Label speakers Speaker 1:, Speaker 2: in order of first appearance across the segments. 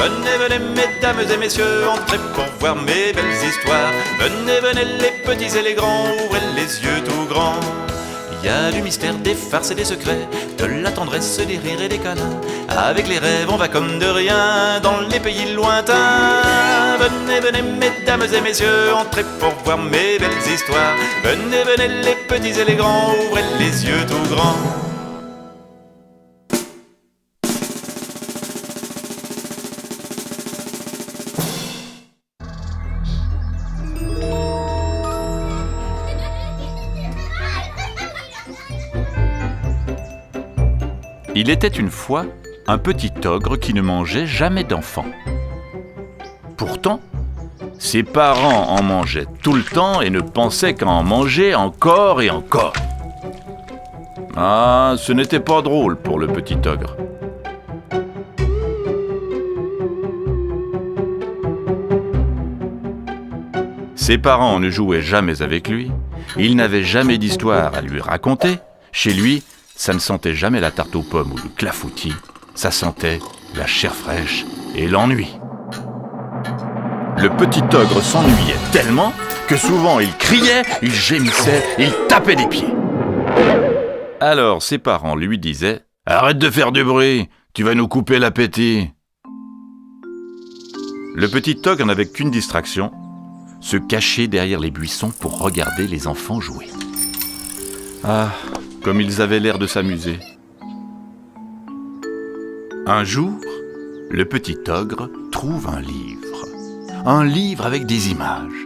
Speaker 1: Venez, venez, mesdames et messieurs, entrez pour voir mes belles histoires. Venez, venez, les petits et les grands, ouvrez les yeux tout grands. Il y a du mystère, des farces et des secrets, de la tendresse, des rires et des câlins. Avec les rêves, on va comme de rien dans les pays lointains. Venez, venez, mesdames et messieurs, entrez pour voir mes belles histoires. Venez, venez, les petits et les grands, ouvrez les yeux tout grands.
Speaker 2: Il était une fois un petit ogre qui ne mangeait jamais d'enfants. Pourtant, ses parents en mangeaient tout le temps et ne pensaient qu'à en manger encore et encore. Ah, ce n'était pas drôle pour le petit ogre. Ses parents ne jouaient jamais avec lui, il n'avait jamais d'histoire à lui raconter. Chez lui, ça ne sentait jamais la tarte aux pommes ou le clafoutis, ça sentait la chair fraîche et l'ennui. Le petit ogre s'ennuyait tellement que souvent il criait, il gémissait, il tapait des pieds. Alors ses parents lui disaient « Arrête de faire du bruit, tu vas nous couper l'appétit !» Le petit ogre n'avait qu'une distraction, se cacher derrière les buissons pour regarder les enfants jouer. Ah, comme ils avaient l'air de s'amuser. Un jour, le petit ogre trouve un livre avec des images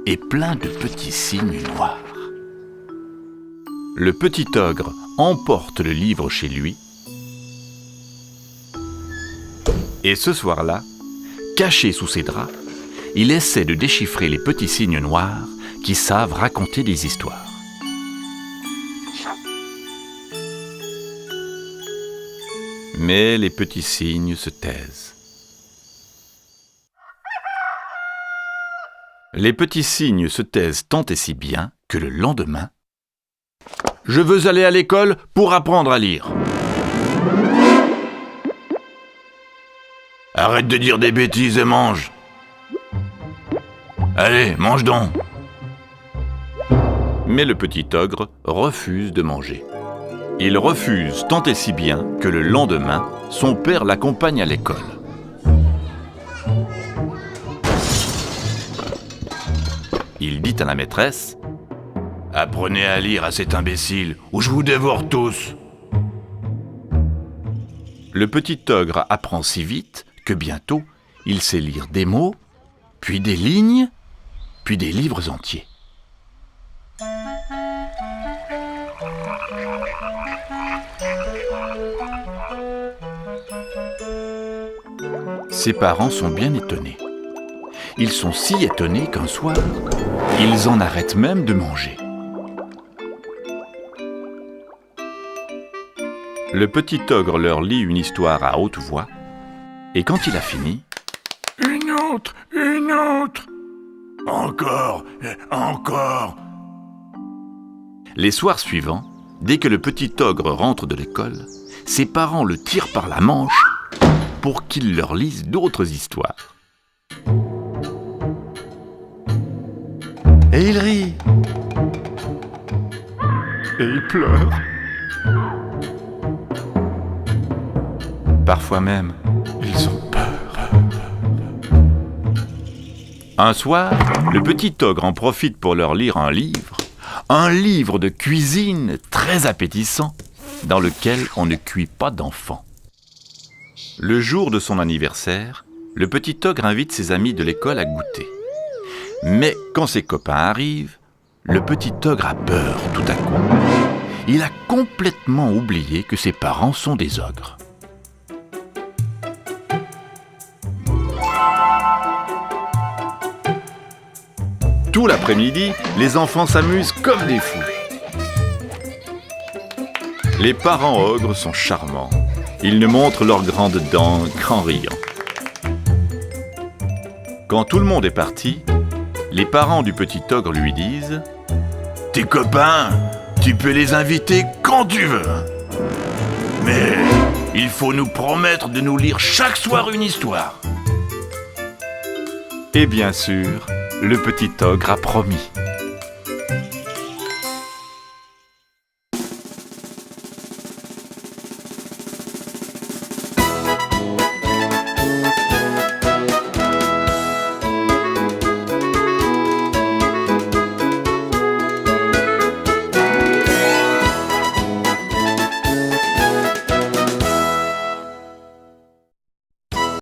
Speaker 2: et plein de petits signes noirs. Le petit ogre emporte le livre chez lui et ce soir-là, caché sous ses draps, il essaie de déchiffrer les petits signes noirs qui savent raconter des histoires. Mais les petits signes se taisent. Les petits signes se taisent tant et si bien que le lendemain, « Je veux aller à l'école pour apprendre à lire. » « Arrête de dire des bêtises et mange. Allez, mange donc. » Mais le petit ogre refuse de manger. Il refuse tant et si bien que le lendemain, son père l'accompagne à l'école. Il dit à la maîtresse « Apprenez à lire à cet imbécile ou je vous dévore tous !» Le petit ogre apprend si vite que bientôt, il sait lire des mots, puis des lignes, puis des livres entiers. Ses parents sont bien étonnés. Ils sont si étonnés qu'un soir, ils en arrêtent même de manger. Le petit ogre leur lit une histoire à haute voix, et quand il a fini, « Une autre, encore, encore !» Les soirs suivants, dès que le petit ogre rentre de l'école, ses parents le tirent par la manche pour qu'il leur lise d'autres histoires. Et il rit. Et il pleure. Parfois même, ils ont peur. Un soir, le petit ogre en profite pour leur lire un livre de cuisine très appétissant, dans lequel on ne cuit pas d'enfants. Le jour de son anniversaire, le petit ogre invite ses amis de l'école à goûter. Mais quand ses copains arrivent, le petit ogre a peur tout à coup. Il a complètement oublié que ses parents sont des ogres. Tout l'après-midi, les enfants s'amusent comme des fous. Les parents ogres sont charmants. Ils nous montrent leurs grandes dents qu'en riant. Quand tout le monde est parti, les parents du petit ogre lui disent « Tes copains, tu peux les inviter quand tu veux. Mais il faut nous promettre de nous lire chaque soir une histoire. » Et bien sûr, le petit ogre a promis.